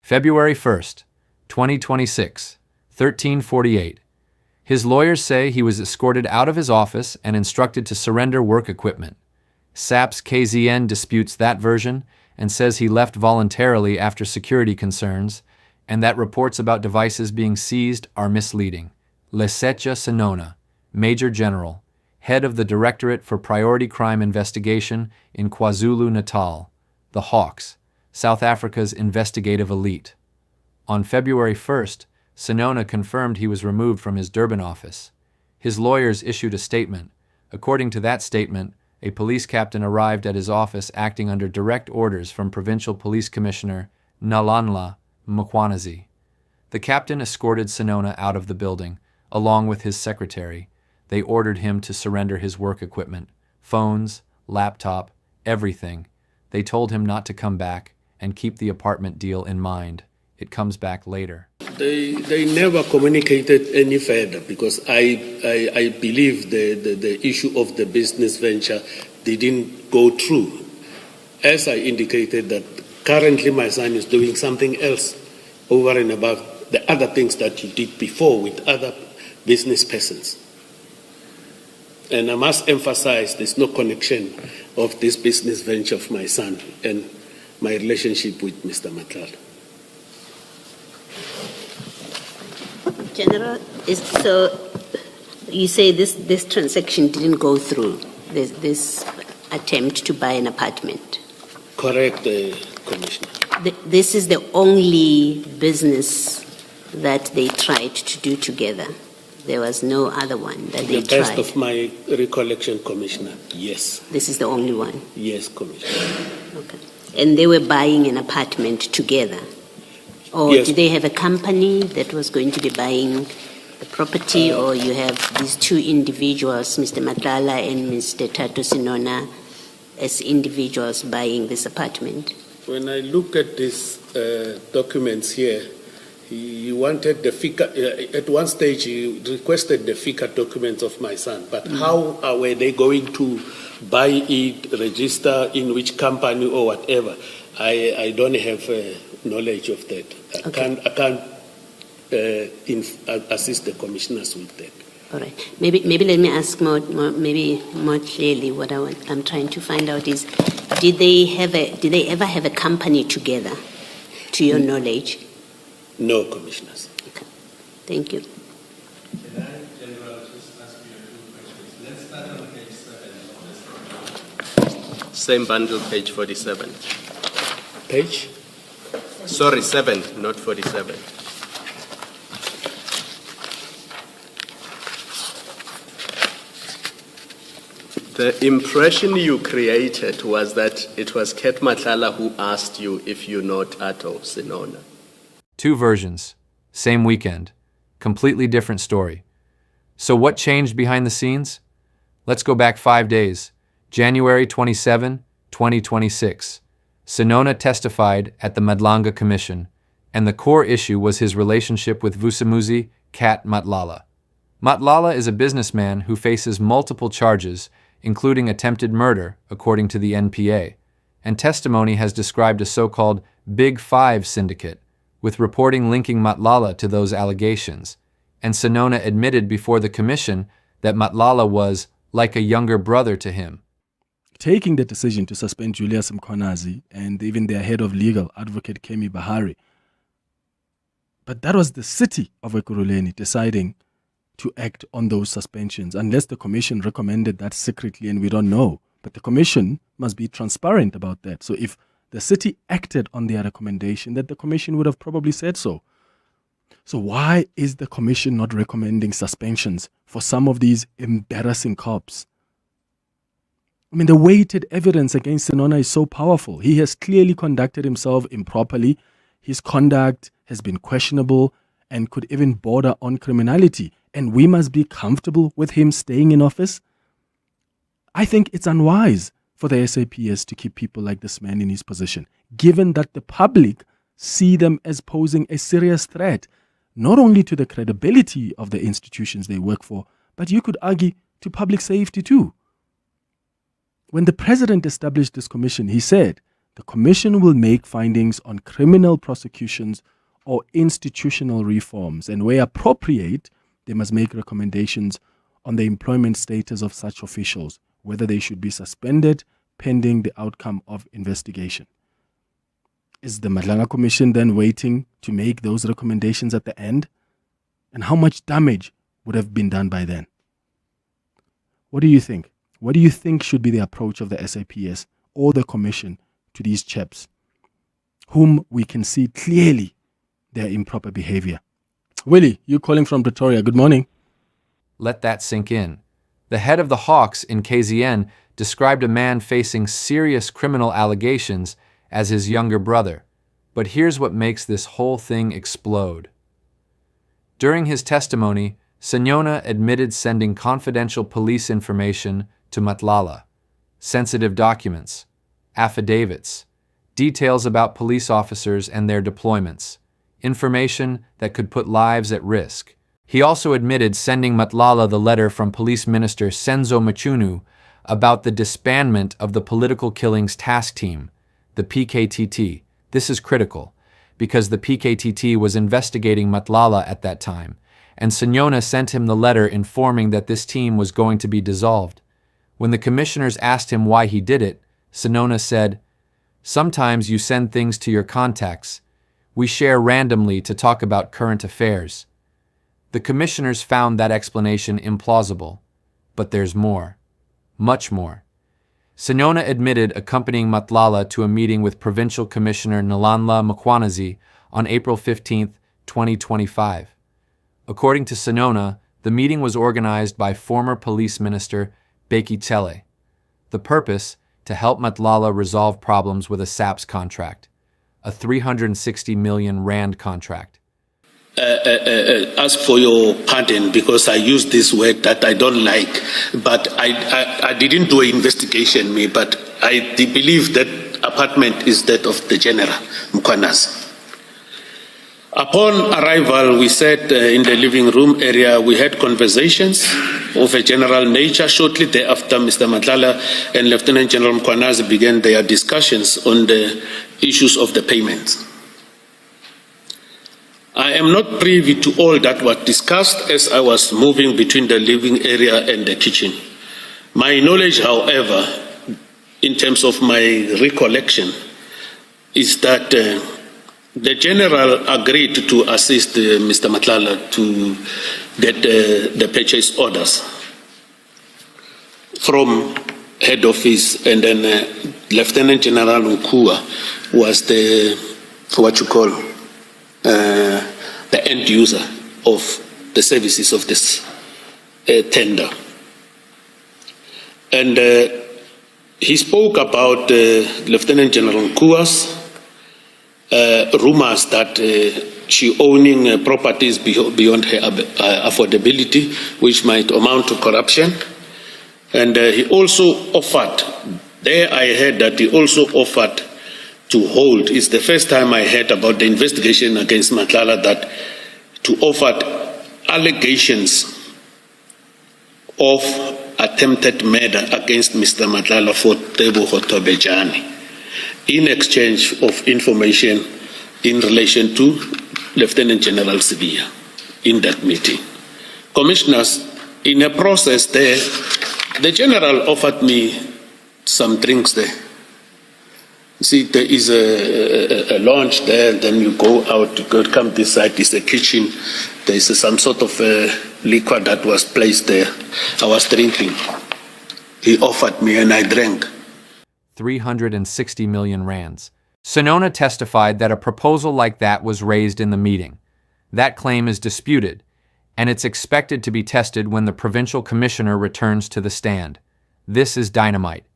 February 1st, 2026, 13:48. His lawyers say he was escorted out of his office and instructed to surrender work equipment. SAPS KZN disputes that version and says he left voluntarily after security concerns, and that reports about devices being seized are misleading. Lesetja Senona, Major General, head of the Directorate for Priority Crime Investigation in KwaZulu-Natal, the Hawks, South Africa's investigative elite. On February 1st, Senona confirmed he was removed from his Durban office. His lawyers issued a statement. According to that statement, a police captain arrived at his office acting under direct orders from Provincial Police Commissioner Nalanla Mkhwanazi. The captain escorted Senona out of the building, along with his secretary. They ordered him to surrender his work equipment, phones, laptop, everything. They told him not to come back and keep the apartment deal in mind. It comes back later. They never communicated any further because I believe the issue of the business venture didn't go through. As I indicated that currently my son is doing something else over and above the other things that he did before with other business persons. And I must emphasize there's no connection of this business venture of my son and my relationship with Mr. Matlala. General, so you say this transaction didn't go through, this attempt to buy an apartment? Correct, Commissioner. This is the only business that they tried to do together. There was no other one that they tried. The best of my recollection, Commissioner, yes. This is the only one? Yes, Commissioner. Okay. And they were buying an apartment together? Or yes. Did they have a company that was going to be buying the property, or you have these two individuals, Mr. Matlala and Mr. Tato Senona, as individuals buying this apartment? When I look at these documents here, he wanted the FICA, at one stage he requested the FICA documents of my son, but how were they going to buy it, register in which company or whatever? I don't have knowledge of that. Okay. I can't assist the commissioners with that. All right. Maybe let me ask more clearly. What I'm trying to find out is, did they ever have a company together, to your knowledge? No, commissioners. Okay. Thank you. Can I, General, just ask you a few questions? Let's start on page 7 of this. Same bundle, page 47. Page? Sorry, 7, not 47. The impression you created was that it was Ket Matlala who asked you if you know Tato Senona. Two versions, same weekend, completely different story. So what changed behind the scenes? Let's go back 5 days, January 27, 2026. Senona testified at the Madlanga Commission, and the core issue was his relationship with Vusimuzi Kat Matlala. Matlala is a businessman who faces multiple charges, including attempted murder, according to the NPA, and testimony has described a so-called Big Five syndicate, with reporting linking Matlala to those allegations, and Senona admitted before the commission that Matlala was like a younger brother to him. Taking the decision to suspend Julius Mkhwanazi and even their head of legal, Advocate Kemi Bahari. But that was the city of Ekurhuleni deciding to act on those suspensions, unless the commission recommended that secretly and we don't know. But the commission must be transparent about that. So if the city acted on their recommendation, that the commission would have probably said so. So why is the commission not recommending suspensions for some of these embarrassing cops? I mean, the weighted evidence against Senona is so powerful. He has clearly conducted himself improperly. His conduct has been questionable and could even border on criminality. And we must be comfortable with him staying in office? I think it's unwise for the SAPS to keep people like this man in his position, given that the public see them as posing a serious threat, not only to the credibility of the institutions they work for, but you could argue to public safety too. When the president established this commission, he said the Commission will make findings on criminal prosecutions or institutional reforms, and where appropriate, they must make recommendations on the employment status of such officials, whether they should be suspended pending the outcome of investigation. Is the Madlala Commission then waiting to make those recommendations at the end? And how much damage would have been done by then? What do you think? What do you think should be the approach of the SAPS or the Commission to these chaps, whom we can see clearly their improper behavior? Willie, you calling from Pretoria. Good morning. Let that sink in. The head of the Hawks in KZN described a man facing serious criminal allegations as his younger brother. But here's what makes this whole thing explode. During his testimony, Senona admitted sending confidential police information to Matlala, sensitive documents, affidavits, details about police officers and their deployments, information that could put lives at risk. He also admitted sending Matlala the letter from Police Minister Senzo Machunu about the disbandment of the Political Killings Task Team, the PKTT. This is critical, because the PKTT was investigating Matlala at that time, and Senona sent him the letter informing that this team was going to be dissolved. When the commissioners asked him why he did it, Senona said, "Sometimes you send things to your contacts. We share randomly to talk about current affairs." The commissioners found that explanation implausible. But there's more. Much more. Senona admitted accompanying Matlala to a meeting with Provincial Commissioner Nalanla Mkhwanazi on April 15, 2025. According to Senona, the meeting was organized by former Police Minister Beki Tele. The purpose, to help Matlala resolve problems with a SAPS contract, a 360 million rand contract. Ask for your pardon because I used this word that I don't like, but I didn't do an investigation, but I believe that apartment is that of the General Mkhwanazi. Upon arrival, we sat in the living room area. We had conversations of a general nature. Shortly thereafter, Mr. Matlala and Lieutenant General Mkhwanazi began their discussions on the issues of the payments. I am not privy to all that was discussed as I was moving between the living area and the kitchen. My knowledge, however, in terms of my recollection, is that the general agreed to assist Mr. Matlala to get the purchase orders from head office, and then Lieutenant General Nkua was the the end user of the services of this tender. And he spoke about Lieutenant General Nkua's rumors that she owning properties beyond her affordability, which might amount to corruption. And he also offered, there I heard that he also offered to hold. It's the first time I heard about the investigation against Matlala, that to offer allegations of attempted murder against Mr. Matlala for Tebogo Tobejani in exchange of information in relation to Lieutenant General Sibia in that meeting. Commissioners, in a process there, the general offered me some drinks there. See, there is a lounge there, then you go out, you come this side, is a kitchen, there is some sort of liquor that was placed there. I was drinking. He offered me and I drank. 360 million rands. Senona testified that a proposal like that was raised in the meeting. That claim is disputed, and it's expected to be tested when the provincial commissioner returns to the stand. This is dynamite.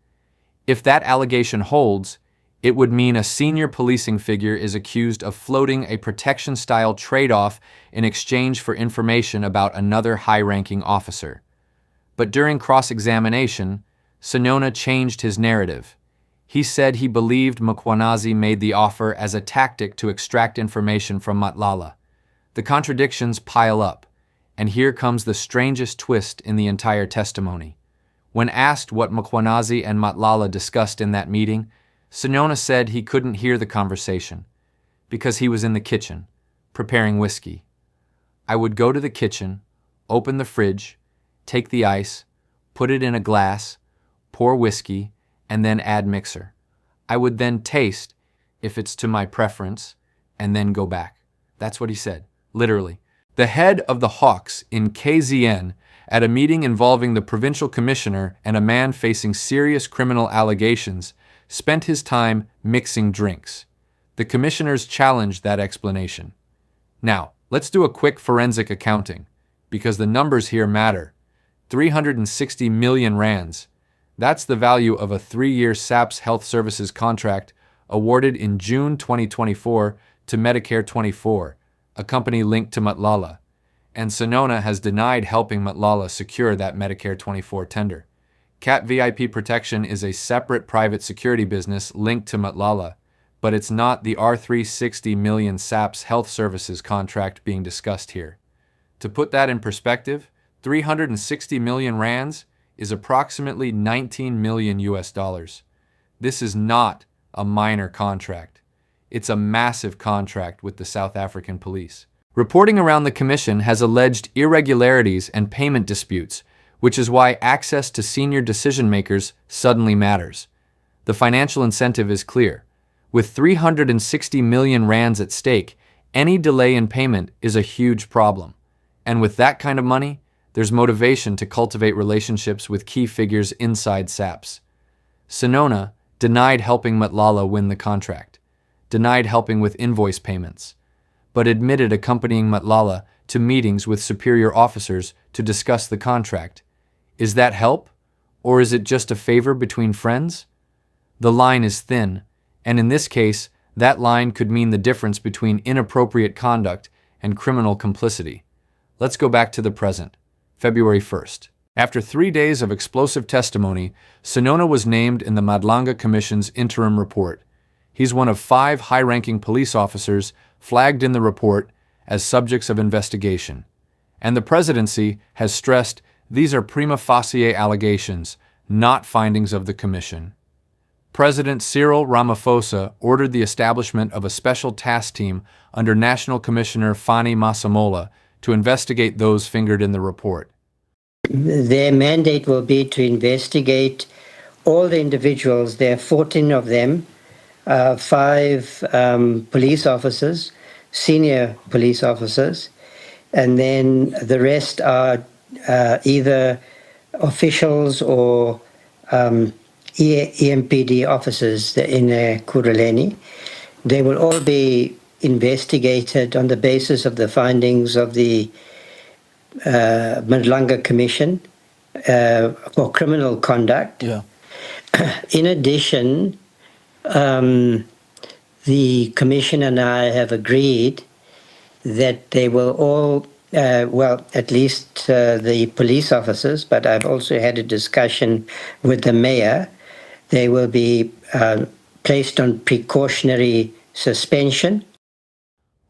If that allegation holds, it would mean a senior policing figure is accused of floating a protection-style trade-off in exchange for information about another high-ranking officer. But during cross-examination, Senona changed his narrative. He said he believed Mkhwanazi made the offer as a tactic to extract information from Matlala. The contradictions pile up, and here comes the strangest twist in the entire testimony. When asked what Mkhwanazi and Matlala discussed in that meeting, Senona said he couldn't hear the conversation because he was in the kitchen, preparing whiskey. I would go to the kitchen, open the fridge, take the ice, put it in a glass, pour whiskey, and then add mixer. I would then taste if it's to my preference, and then go back. That's what he said, literally. The head of the Hawks in KZN at a meeting involving the provincial commissioner and a man facing serious criminal allegations spent his time mixing drinks. The commissioners challenged that explanation. Now, let's do a quick forensic accounting, because the numbers here matter. 360 million rands. That's the value of a 3-year SAPS Health Services contract awarded in June 2024 to Medicare 24, a company linked to Matlala, and Senona has denied helping Matlala secure that Medicare 24 tender. CAT VIP Protection is a separate private security business linked to Matlala, but it's not the R360 million SAPS Health Services contract being discussed here. To put that in perspective, 360 million rands is approximately 19 million US dollars. This is not a minor contract. It's a massive contract with the South African police. Reporting around the commission has alleged irregularities and payment disputes, which is why access to senior decision makers suddenly matters. The financial incentive is clear. With 360 million rands at stake, any delay in payment is a huge problem. And with that kind of money, there's motivation to cultivate relationships with key figures inside SAPS. Senona denied helping Matlala win the contract, denied helping with invoice payments, but admitted accompanying Matlala to meetings with superior officers to discuss the contract. Is that help? Or is it just a favor between friends? The line is thin, and in this case, that line could mean the difference between inappropriate conduct and criminal complicity. Let's go back to the present, February 1st. After 3 days of explosive testimony, Senona was named in the Madlanga Commission's interim report. He's one of 5 high-ranking police officers flagged in the report as subjects of investigation. And the presidency has stressed these are prima facie allegations, not findings of the commission. President Cyril Ramaphosa ordered the establishment of a special task team under National Commissioner Fani Masemola to investigate those fingered in the report. Their mandate will be to investigate all the individuals. There are 14 of them, 5 police officers, senior police officers, and then the rest are either officials or EMPD officers in Kuruleni. They will all be investigated on the basis of the findings of the Madlanga Commission for criminal conduct. Yeah. In addition, the Commission and I have agreed that they will all, at least the police officers, but I've also had a discussion with the mayor, they will be placed on precautionary suspension.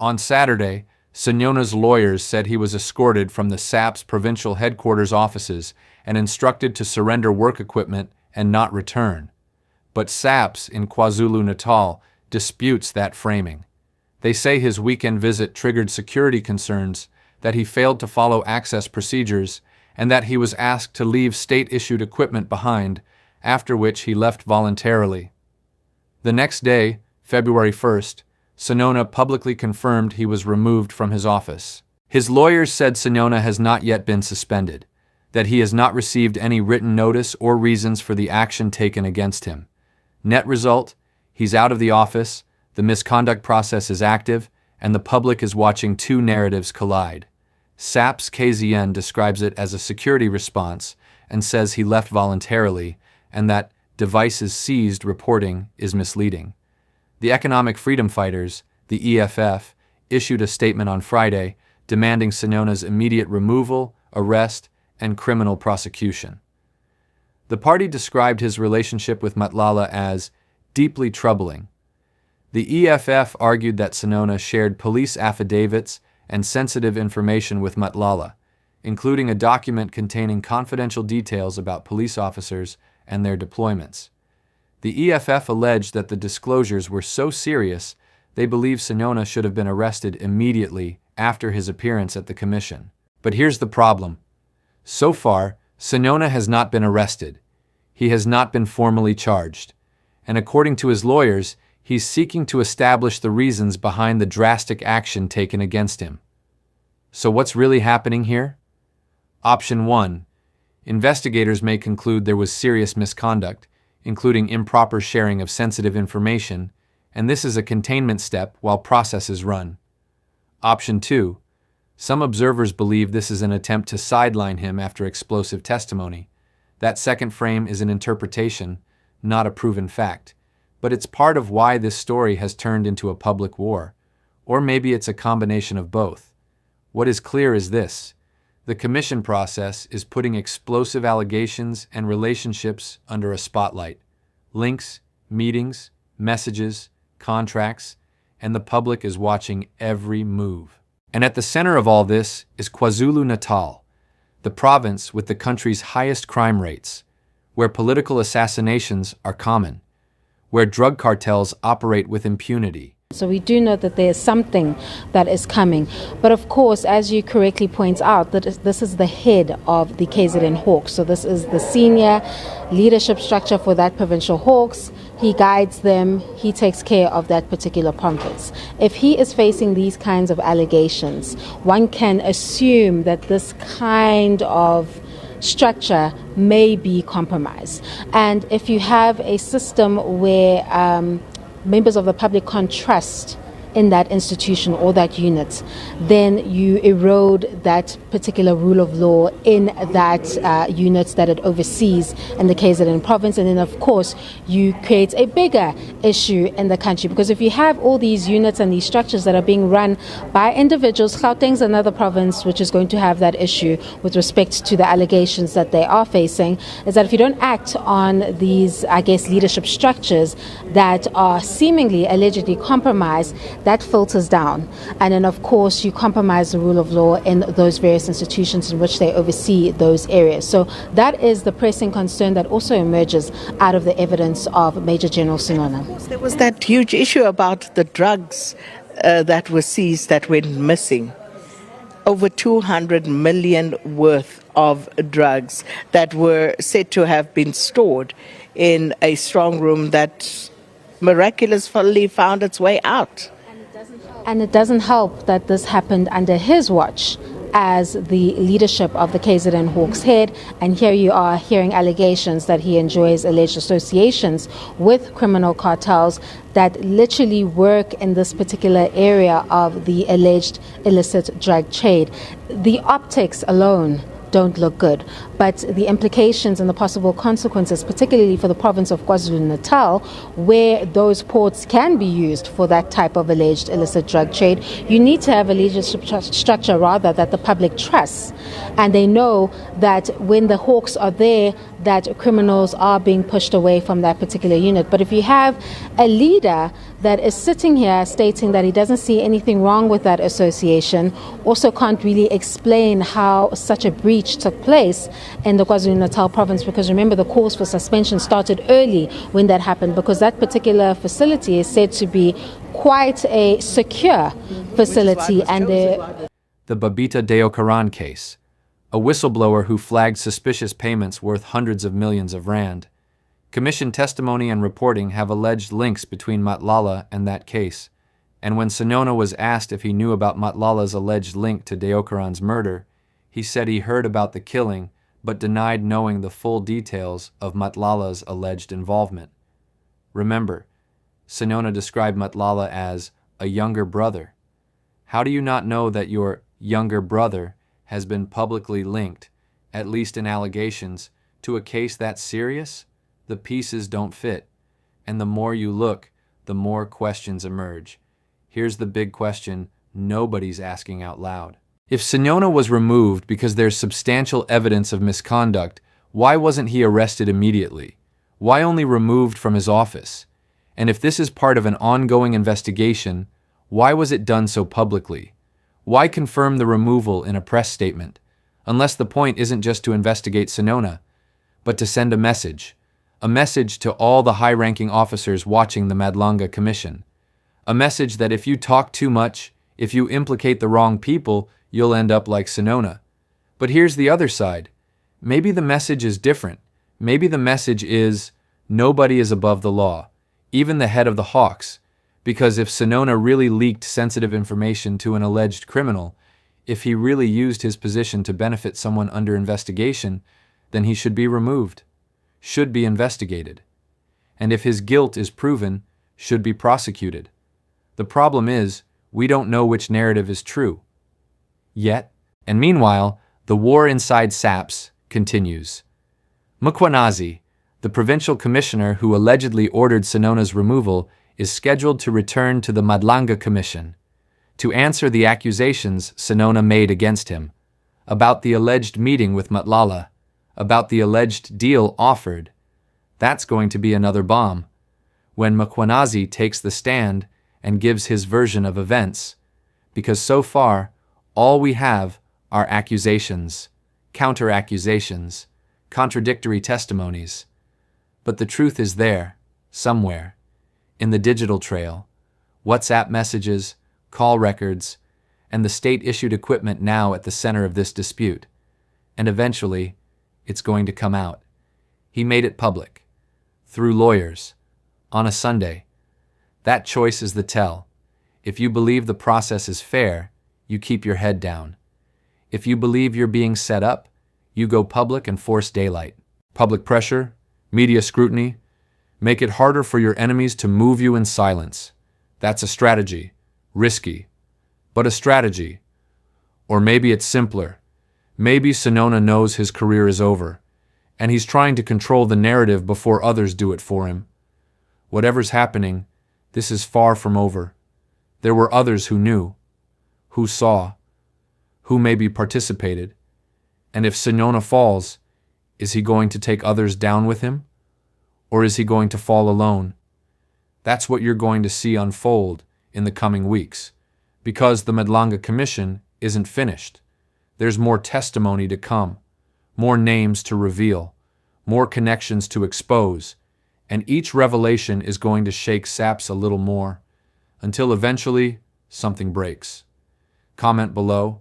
On Saturday, Senona's lawyers said he was escorted from the SAPS provincial headquarters offices and instructed to surrender work equipment and not return. But SAPS in KwaZulu-Natal disputes that framing. They say his weekend visit triggered security concerns, that he failed to follow access procedures, and that he was asked to leave state-issued equipment behind, after which he left voluntarily. The next day, February 1st, Senona publicly confirmed he was removed from his office. His lawyers said Senona has not yet been suspended, that he has not received any written notice or reasons for the action taken against him. Net result, he's out of the office, the misconduct process is active, and the public is watching 2 narratives collide. SAPS KZN describes it as a security response and says he left voluntarily, and that devices seized reporting is misleading. The Economic Freedom Fighters, the EFF, issued a statement on Friday demanding Senona's immediate removal, arrest, and criminal prosecution. The party described his relationship with Matlala as deeply troubling. The EFF argued that Senona shared police affidavits and sensitive information with Matlala, including a document containing confidential details about police officers and their deployments. The EFF alleged that the disclosures were so serious they believe Senona should have been arrested immediately after his appearance at the commission. But here's the problem. So far, Senona has not been arrested. He has not been formally charged. And according to his lawyers, he's seeking to establish the reasons behind the drastic action taken against him. So what's really happening here? Option 1. Investigators may conclude there was serious misconduct, including improper sharing of sensitive information, and this is a containment step while processes run. Option 2. Some observers believe this is an attempt to sideline him after explosive testimony. That second frame is an interpretation, not a proven fact, but it's part of why this story has turned into a public war. Or maybe it's a combination of both. What is clear is this. The commission process is putting explosive allegations and relationships under a spotlight. Links, meetings, messages, contracts, and the public is watching every move. And at the center of all this is KwaZulu-Natal, the province with the country's highest crime rates, where political assassinations are common, where drug cartels operate with impunity. So we do know that there is something that is coming. But of course, as you correctly point out, that this is the head of the KZN Hawks. So this is the senior leadership structure for that provincial Hawks. He guides them. He takes care of that particular province. If he is facing these kinds of allegations, one can assume that this kind of structure may be compromised. And if you have a system where members of the public can't trust in that institution or that unit, then you erode that particular rule of law in that unit that it oversees in the KZN province. And then, of course, you create a bigger issue in the country. Because if you have all these units and these structures that are being run by individuals, Gauteng's another province which is going to have that issue with respect to the allegations that they are facing, is that if you don't act on these, I guess, leadership structures that are seemingly, allegedly compromised, that filters down. And then, of course, you compromise the rule of law in those various institutions in which they oversee those areas. So that is the pressing concern that also emerges out of the evidence of Major General Senona. There was that huge issue about the drugs that were seized that went missing. Over 200 million worth of drugs that were said to have been stored in a strong room that miraculously found its way out. And it doesn't help that this happened under his watch as the leadership of the KZN Hawks head, and here you are hearing allegations that he enjoys alleged associations with criminal cartels that literally work in this particular area of the alleged illicit drug trade. The optics alone don't look good, but the implications and the possible consequences, particularly for the province of KwaZulu-Natal, where those ports can be used for that type of alleged illicit drug trade, you need to have a leadership structure rather that the public trusts, and they know that when the Hawks are there, that criminals are being pushed away from that particular unit. But if you have a leader that is sitting here stating that he doesn't see anything wrong with that association, also can't really explain how such a breach took place in the KwaZulu-Natal province, because remember, the calls for suspension started early when that happened, because that particular facility is said to be quite a secure facility. And the Babita Deokaran case, a whistleblower who flagged suspicious payments worth hundreds of millions of rand. Commission testimony and reporting have alleged links between Matlala and that case, and when Senona was asked if he knew about Matlala's alleged link to Deokaran's murder, he said he heard about the killing but denied knowing the full details of Matlala's alleged involvement. Remember, Senona described Matlala as a younger brother. How do you not know that your younger brother has been publicly linked, at least in allegations, to a case that serious? The pieces don't fit, and the more you look, the more questions emerge. Here's the big question nobody's asking out loud. If Senona was removed because there's substantial evidence of misconduct, why wasn't he arrested immediately? Why only removed from his office? And if this is part of an ongoing investigation, why was it done so publicly? Why confirm the removal in a press statement? Unless the point isn't just to investigate Senona, but to send a A message to all the high-ranking officers watching the Madlanga Commission. A message that if you talk too much, if you implicate the wrong people, you'll end up like Senona. But here's the other side. Maybe the message is different. Maybe the message is, nobody is above the law, even the head of the Hawks. Because if Senona really leaked sensitive information to an alleged criminal, if he really used his position to benefit someone under investigation, then he should be removed, should be investigated. And if his guilt is proven, should be prosecuted. The problem is, we don't know which narrative is true. Yet, and meanwhile, the war inside SAPS continues. Mkhwanazi, the provincial commissioner who allegedly ordered Senona's removal, is scheduled to return to the Madlanga Commission to answer the accusations Senona made against him, about the alleged meeting with Matlala, about the alleged deal offered. That's going to be another bomb. When Mkhwanazi takes the stand and gives his version of events, because so far, all we have are accusations, counter-accusations, contradictory testimonies. But the truth is there, somewhere, in the digital trail, WhatsApp messages, call records, and the state-issued equipment now at the center of this dispute. And eventually, it's going to come out. He made it public, through lawyers, on a Sunday. That choice is the tell. If you believe the process is fair, you keep your head down. If you believe you're being set up, you go public and force daylight. Public pressure, media scrutiny, make it harder for your enemies to move you in silence. That's a strategy. Risky, but a strategy. Or maybe it's simpler. Maybe Senona knows his career is over, and he's trying to control the narrative before others do it for him. Whatever's happening, this is far from over. There were others who knew, who saw, who maybe participated. And if Senona falls, is he going to take others down with him? Or is he going to fall alone? That's what you're going to see unfold in the coming weeks, because the Madlanga Commission isn't finished. There's more testimony to come, more names to reveal, more connections to expose, and each revelation is going to shake SAPS a little more, until eventually something breaks. Comment below.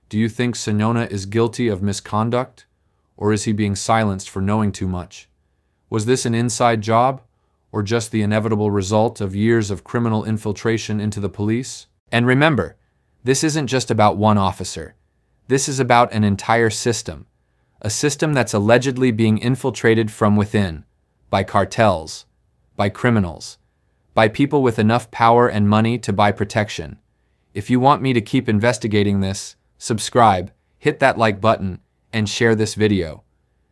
Do you think Senona is guilty of misconduct, or is he being silenced for knowing too much? Was this an inside job, or just the inevitable result of years of criminal infiltration into the police? And remember, this isn't just about one officer. This is about an entire system, a system that's allegedly being infiltrated from within, by cartels, by criminals, by people with enough power and money to buy protection. If you want me to keep investigating this, subscribe, hit that like button, and share this video,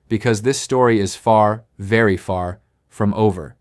because this story is far, very far from over.